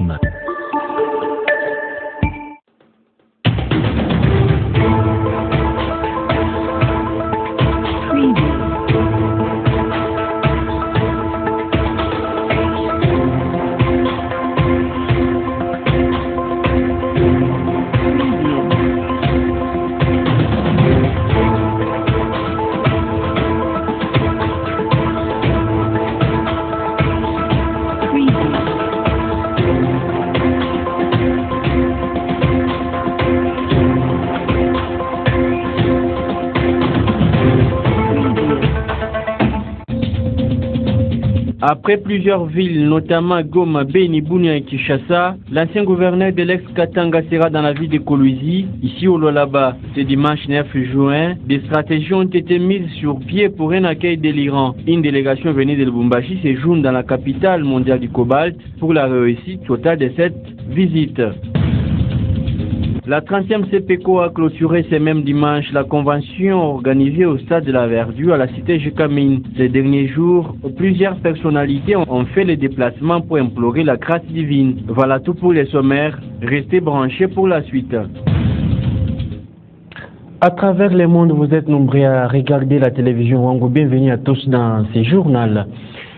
journal. Après plusieurs villes, notamment Goma, Beni, Bunia et Kinshasa, l'ancien gouverneur de l'ex-Katanga sera dans la ville de Kolwezi, ici au Lualaba. Ce dimanche 9 juin, des stratégies ont été mises sur pied pour un accueil délirant. Une délégation venue de Lubumbashi séjourne dans la capitale mondiale du cobalt pour la réussite totale de cette visite. La 30e CPECO a clôturé ce même dimanche la convention organisée au stade de la Verdure à la cité Jekamine. Ces derniers jours, plusieurs personnalités ont fait le déplacement pour implorer la grâce divine. Voilà tout pour les sommaires. Restez branchés pour la suite. À travers le monde, vous êtes nombreux à regarder la télévision Wango. Bienvenue à tous dans ce journal.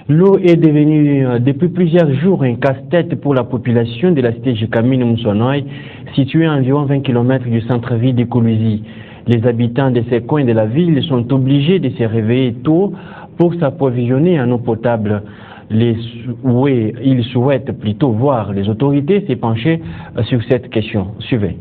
L'eau est devenue depuis plusieurs jours un casse-tête pour la population de la cité Jekamine Moussonoy, située à environ 20 km du centre-ville de Kolwezi. Les habitants de ces coins de la ville sont obligés de se réveiller tôt pour s'approvisionner en eau potable. Ils souhaitent plutôt voir les autorités se pencher sur cette question. Suivez.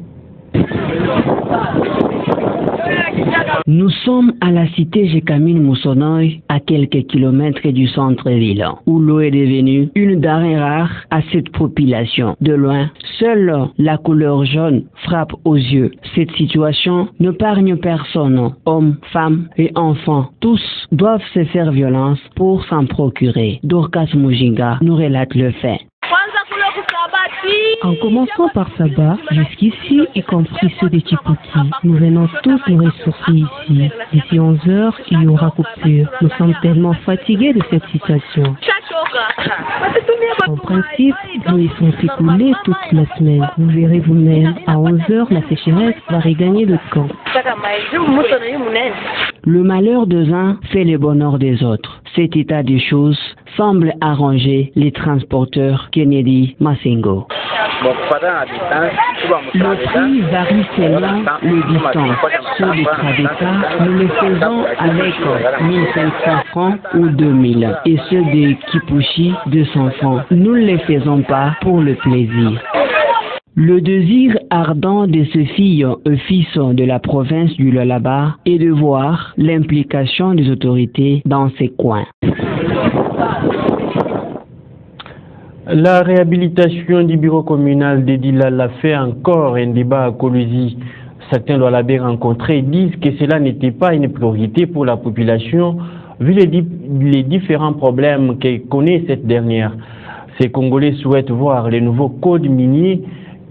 Nous sommes à la cité Jekamine Moussonoy, à quelques kilomètres du centre-ville, où l'eau est devenue une denrée rare à cette population. De loin, seule la couleur jaune frappe aux yeux. Cette situation ne n'épargne personne. Hommes, femmes et enfants, tous doivent se faire violence pour s'en procurer. Dorcas Mujinga nous relate le fait. En commençant par Saba, jusqu'ici, y compris ceux de Chipouki, nous venons tous nous ressourcer ici. D'ici 11 heures, il y aura coupure. Nous sommes tellement fatigués de cette situation. En principe, nous y sont écoulés toute la semaine. Vous verrez vous-même, à 11 heures, la sécheresse va regagner le camp. Le malheur des uns fait le bonheur des autres. Cet état des choses semble arranger les transporteurs Kennedy Massengo. Le prix varie selon le distance. Ceux de Tradeka, nous le faisons avec 1500 francs ou 2000. Et ceux de Kipushi, 200 francs. Nous ne les faisons pas pour le plaisir. Le désir ardent de ce fils et fils de la province du Lualaba est de voir l'implication des autorités dans ces coins. La réhabilitation du bureau communal de Dilala fait encore un débat à Kolwezi. Certains Lualabais rencontrés disent que cela n'était pas une priorité pour la population vu les différents problèmes que connaît cette dernière. Ces Congolais souhaitent voir le nouveau code minier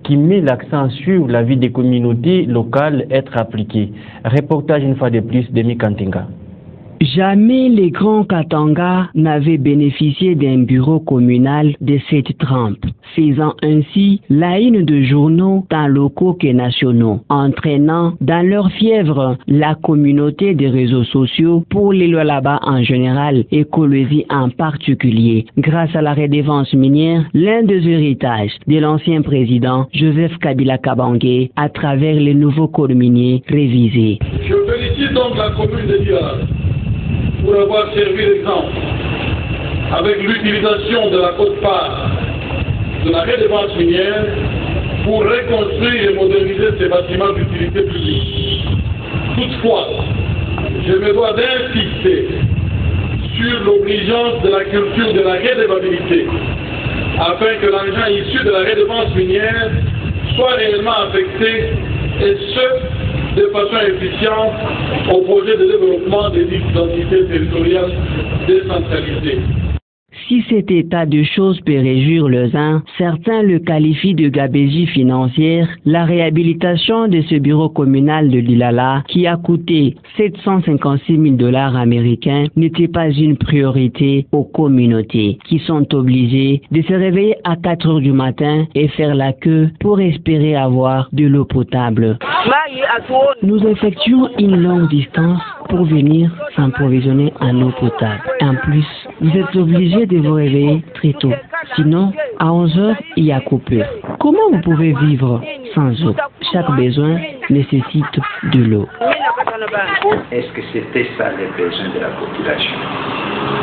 qui met l'accent sur la vie des communautés locales être appliqué. Reportage une fois de plus de Mikantinga. Jamais les grands Katanga n'avaient bénéficié d'un bureau communal de cette trempe, faisant ainsi la une de journaux tant locaux que nationaux, entraînant dans leur fièvre la communauté des réseaux sociaux pour les Lualaba en général et Kolwezi en particulier, grâce à la redevance minière, l'un des héritages de l'ancien président Joseph Kabila Kabange à travers les nouveaux codes miniers révisés. Je félicite donc la commune de Dilala pour avoir servi l'exemple avec l'utilisation de la quote-part de la redevance minière pour reconstruire et moderniser ces bâtiments d'utilité publique. Toutefois, je me dois d'insister sur l'obligeance de la culture de la redevabilité afin que l'argent issu de la redevance minière soit réellement affecté et ce, de façon efficiente au projet de développement des entités territoriales décentralisées. Si cet état de choses peut réjouir les uns, certains le qualifient de gabegie financière. La réhabilitation de ce bureau communal de Lilala, qui a coûté 756 000 $ américains, n'était pas une priorité aux communautés, qui sont obligées de se réveiller à 4 heures du matin et faire la queue pour espérer avoir de l'eau potable. Nous effectuons une longue distance pour venir s'approvisionner en eau potable. En plus, vous êtes obligés de vous réveiller très tôt. Sinon, à 11 heures, il y a coupure. Comment vous pouvez vivre sans eau? Chaque besoin nécessite de l'eau. Est-ce que c'était ça les besoins de la population?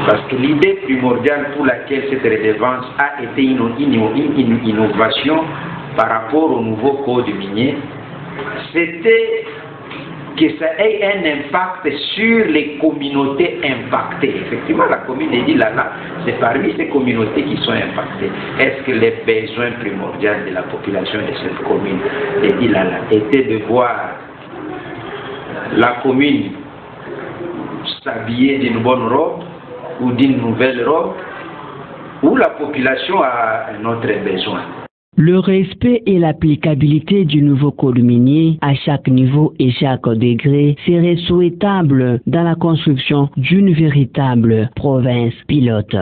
Parce que l'idée primordiale pour laquelle cette redevance a été une innovation par rapport au nouveau code minier, c'était que ça ait un impact sur les communautés impactées. Effectivement, la commune de Lilala, c'est parmi ces communautés qui sont impactées. Est-ce que les besoins primordiaux de la population de cette commune de Lilala étaient de voir la commune s'habiller d'une bonne robe ou d'une nouvelle robe, ou la population a un autre besoin? Le respect et l'applicabilité du nouveau code minier à chaque niveau et chaque degré serait souhaitable dans la construction d'une véritable province pilote.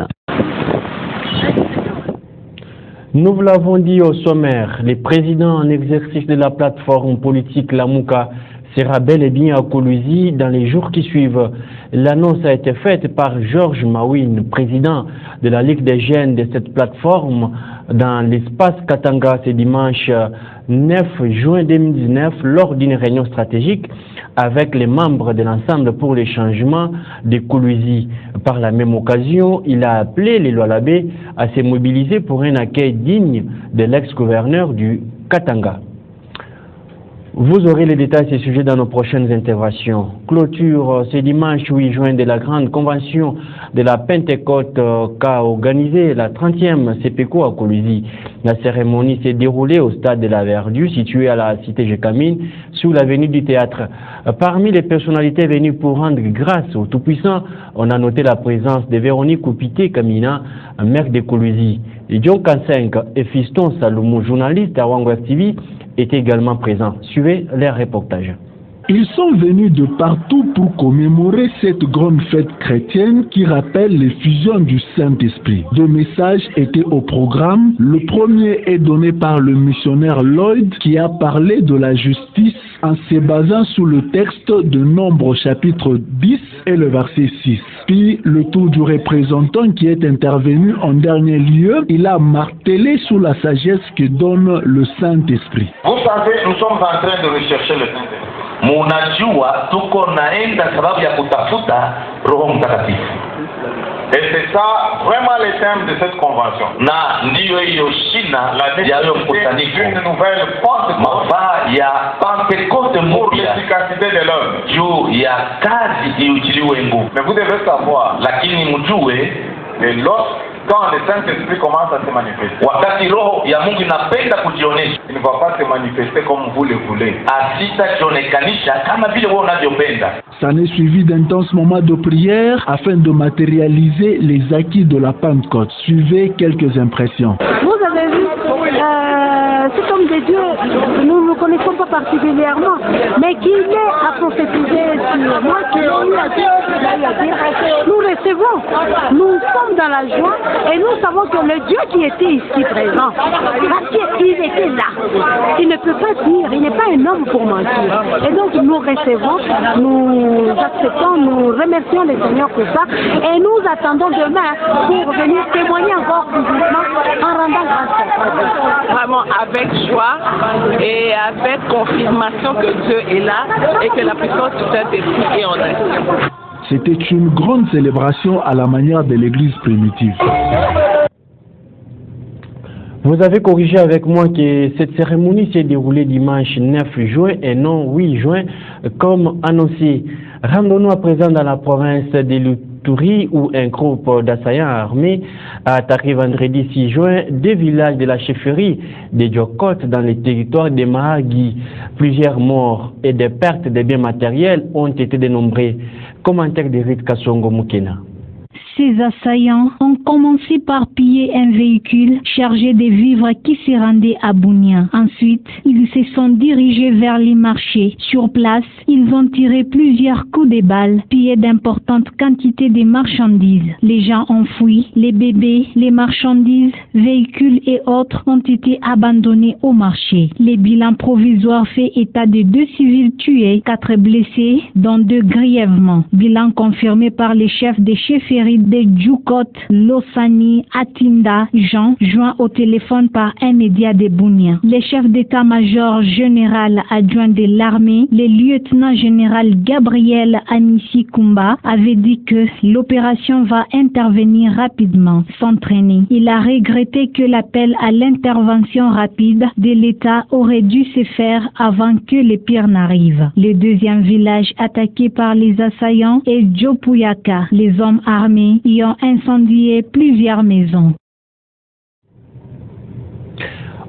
Nous vous l'avons dit au sommaire, le président en exercice de la plateforme politique Lamouka sera bel et bien à Kolwezi dans les jours qui suivent. L'annonce a été faite par Georges Mawin, président de la Ligue des jeunes de cette plateforme, dans l'espace Katanga ce dimanche 9 juin 2019 lors d'une réunion stratégique avec les membres de l'ensemble pour les changements de Kolwezi. Par la même occasion, il a appelé les Lualabé à se mobiliser pour un accueil digne de l'ex-gouverneur du Katanga. Vous aurez les détails de ces sujets dans nos prochaines interventions. Clôture ce dimanche 8 juin de la grande convention de la Pentecôte qu'a organisé la 30e CPECO à Kolwezi. La cérémonie s'est déroulée au stade de la Verdure, situé à la cité Gécamine, sous l'avenue du Théâtre. Parmi les personnalités venues pour rendre grâce au Tout-Puissant, on a noté la présence de Véronique Koupité Kamina, maire de Kolwezi. John Kansenk et Fiston Salomon, journaliste à Wangweb TV, étaient également présents. Suivez les reportages. Ils sont venus de partout pour commémorer cette grande fête chrétienne qui rappelle l'effusion du Saint-Esprit. Deux messages étaient au programme. Le premier est donné par le missionnaire Lloyd qui a parlé de la justice en se basant sur le texte de Nombre chapitre 10 et le verset 6. Puis le tour du représentant qui est intervenu en dernier lieu, il a martelé sur la sagesse que donne le Saint-Esprit. Vous savez, nous sommes en train de rechercher le Saint-Esprit. Munajua tuko naenda sababu ya kutafuta Roho Mtakatifu. Et c'est ça vraiment le thème de cette convention. Na ndiyo hiyo shina ya hiyo mkusanyiko. Une nouvelle Pentecôte. Mafaa ya Pentecôte pour l'efficacité de l'homme. Juu ya kazi iujiliwe nguvu. Mais vous devez savoir, lakini mjue quand le Saint-Esprit commence à se manifester, wakati roho ya Mungu inapenda kujionesha, il ne va pas se manifester comme vous le voulez. Asitajionekanisha kama vile wewe unavyopenda. Ça n'est suivi d'intenses moments de prière afin de matérialiser les acquis de la Pentecôte. Suivez quelques impressions. Vous avez vu, cet homme de Dieu, nous ne le connaissons pas particulièrement, mais qu'il est à prophétiser sur moi, qu'il a eu à dire, nous recevons, nous sommes dans la joie. Et nous savons que le Dieu qui était ici présent, parce qu'il était là, il ne peut pas dire, il n'est pas un homme pour mentir. Et donc nous recevons, nous acceptons, nous remercions le Seigneur pour ça, et nous attendons demain pour venir témoigner encore publiquement en rendant grâce. Vraiment avec joie et avec confirmation que Dieu est là et que la puissance du Saint-Esprit est en nous. C'était une grande célébration à la manière de l'église primitive. Vous avez corrigé avec moi que cette cérémonie s'est déroulée dimanche 9 juin et non 8 juin comme annoncé. Rendons-nous à présent dans la province de l'Ituri où un groupe d'assaillants armés a attaqué vendredi 6 juin deux villages de la chefferie de Djokot dans le territoire de Mahagi. Plusieurs morts et des pertes de biens matériels ont été dénombrés. Commentaire d'Eric Kassongo Mukena. Ces assaillants ont commencé par piller un véhicule chargé de vivres qui se rendait à Bunia. Ensuite, ils se sont dirigés vers les marchés. Sur place, ils ont tiré plusieurs coups de balles, pillé d'importantes quantités de marchandises. Les gens ont fui, les bébés, les marchandises, véhicules et autres ont été abandonnés au marché. Les bilans provisoires fait état de 2 civils tués, 4 blessés, dont 2 grièvement. Bilan confirmé par les chefs des chefferies de Djoukot, Losani, Atinda, Jean, joint au téléphone par un média de Bunia. Les chefs d'état-major général adjoint de l'armée, le lieutenant-général Gabriel Anissi Kumba, avait dit que l'opération va intervenir rapidement, sans traîner. Il a regretté que l'appel à l'intervention rapide de l'État aurait dû se faire avant que le pire n'arrive. Le deuxième village attaqué par les assaillants est Djopuyaka. Les hommes armés y ont incendié plusieurs maisons.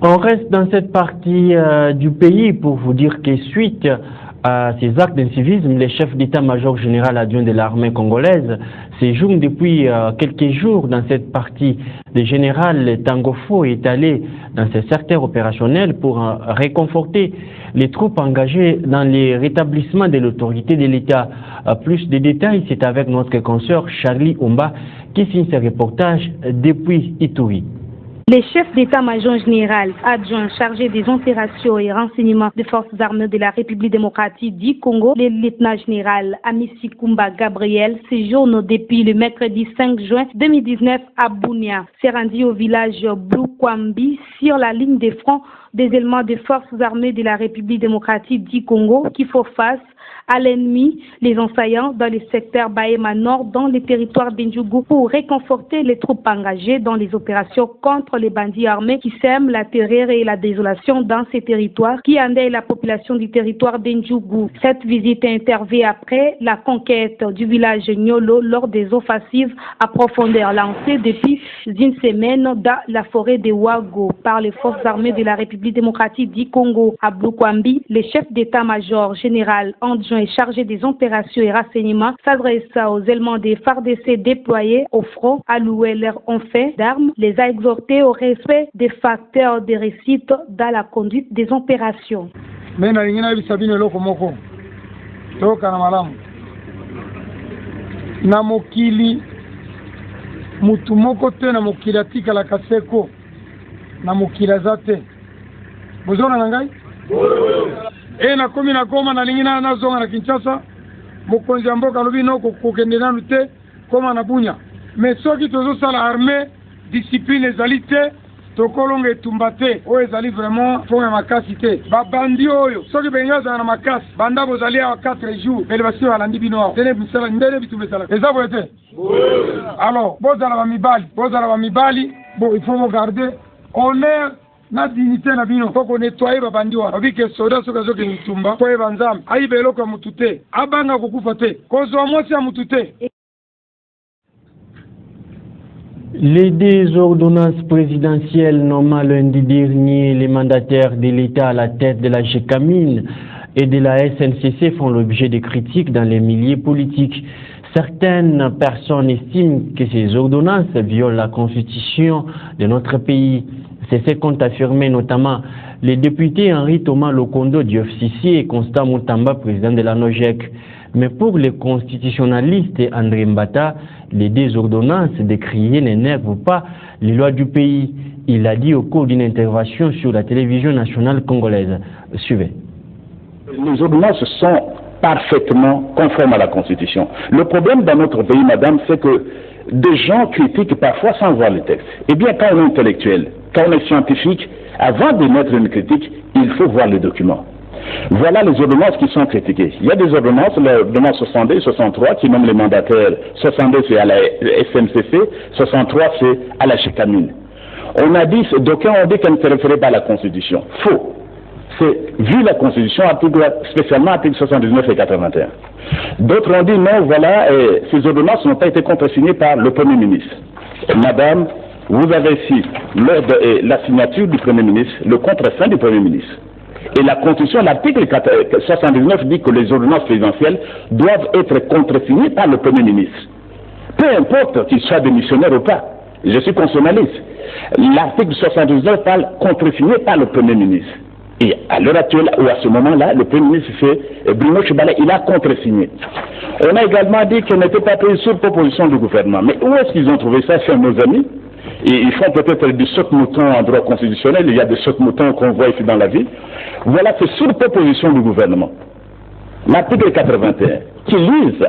On reste dans cette partie du pays pour vous dire que suite à ces actes d'incivisme, les chefs d'état-major général adjoint de l'armée congolaise séjournent depuis quelques jours dans cette partie. Le général Tangofo est allé dans ce secteur opérationnel pour réconforter les troupes engagées dans les rétablissements de l'autorité de l'État. Plus de détails, c'est avec notre consoeur Charlie Omba qui signe ce reportage depuis Ituri. Les chefs d'état-major général adjoints chargés des opérations et renseignements des forces armées de la République démocratique du Congo, le lieutenant général Anissi Kumba Gabriel, séjourne depuis le mercredi 5 juin 2019 à Bunia. S'est rendu au village Blukwambi sur la ligne de front des éléments des forces armées de la République démocratique du Congo qui font face à l'ennemi, les assaillants dans le secteur Bahema Nord, dans les territoires d'Indjougou, pour réconforter les troupes engagées dans les opérations contre les bandits armés qui sèment la terreur et la désolation dans ces territoires, qui endeuillent la population du territoire d'Indjougou. Cette visite intervient après la conquête du village Nyolo lors des offensives à profondeur lancées depuis une semaine dans la forêt de Ouago par les forces armées de la République démocratique du Congo. À Blukwambi, les chefs d'état-major général adjoint et chargé des opérations et renseignements s'adresse aux éléments des FARDC déployés au front, alloués leur ont fait d'armes, les a exhortés au respect des facteurs de réussite dans la conduite des opérations. Namokili mutumoko te na mokili atika la kaseko na mokili azate bozona na ngai na komi na Goma na lingina na zonga na Kinshasa mokonzi mboka lobi no kokende nanu te koma na Bunya mais soki tozosala armée discipline ezali te tokolonga etumba te oyo ezali vraiment fonga makasi te babandi oyo soki benga za na makasi banda bozali awa 4 jours bele basi balandi bino awa tene bisala ndele bitumbesala eza boye te alors bozala ba mibali bon il faut regarder honneur na dignité na bino koko nettoyer babandi wana obike soda soka zoke mitumba ko ebanzam ayibelo kwa mutute abanga kokufa te kozo mosi ya mutute. Les 2 ordonnances présidentielles nommant lundi dernier les mandataires de l'État à la tête de la GECAMIN et de la SNCC font l'objet de critiques dans les milieux politiques. Certaines personnes estiment que ces ordonnances violent la constitution de notre pays. C'est ce qu'ont affirmé notamment les députés Henri Thomas Lokondo du FCC et Constant Moutamba, président de la NOJEC. Mais pour les constitutionnalistes André Mbata, les 2 ordonnances décriées n'énervent pas les lois du pays. Il a dit au cours d'une intervention sur la télévision nationale congolaise. Suivez. Les ordonnances sont parfaitement conformes à la Constitution. Le problème dans notre pays, madame, c'est que des gens critiquent parfois sans voir le texte. Eh bien, quand on est intellectuel, quand on est scientifique, avant de mettre une critique, il faut voir les documents. Voilà les ordonnances qui sont critiquées. Il y a des ordonnances, l'ordonnance 62 et 63 qui nomment les mandataires. 62 c'est à la SNCC, 63 c'est à la GECAMIN. On a dit, d'aucuns ont dit qu'elle ne se référait pas à la Constitution. Faux. C'est vu la Constitution, spécialement articles 79 et 81. D'autres ont dit non, voilà, ces ordonnances n'ont pas été contresignées par le Premier ministre. Madame, vous avez ici la signature du Premier ministre, le contreseing du Premier ministre. Et la Constitution, l'article 79 dit que les ordonnances présidentielles doivent être contresignées par le Premier ministre. peu importe qu'il soit démissionnaire ou pas. Je suis constitutionnaliste. L'article 79 parle contresigné par le Premier ministre. Et à l'heure actuelle, ou à ce moment-là, le Premier ministre, c'est Bruno Tshibala, il a contresigné. On a également dit qu'il n'était pas pris sur proposition du gouvernement. Mais où est-ce qu'ils ont trouvé ça? C'est nos amis. Et ils font peut-être du saute-mouton en droit constitutionnel. Il y a des saute-moutons qu'on voit ici dans la vie. Voilà, c'est sur proposition du gouvernement. L'article 81, qui lise,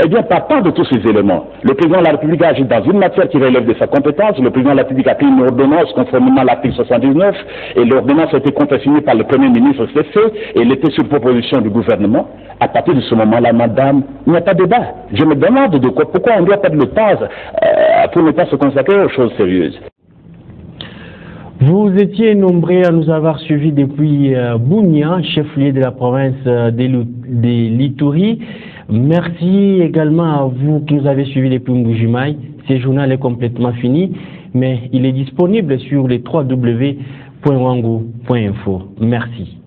eh bien, partant de tous ces éléments, le président de la République a agi dans une matière qui relève de sa compétence. Le président de la République a pris une ordonnance conformément à l'article 79, et l'ordonnance a été contresignée par le Premier ministre, c'est fait, et elle était sur proposition du gouvernement. À partir de ce moment-là, madame, il n'y a pas de débat. Je me demande de quoi, pourquoi on doit perdre le temps pour ne pas se consacrer aux choses sérieuses. Vous étiez nombreux à nous avoir suivis depuis Bunia, chef-lieu de la province de l'Ituri. Merci également à vous qui nous avez suivis depuis Mbujimaï. Ce journal est complètement fini, mais il est disponible sur les www.wangu.info. Merci.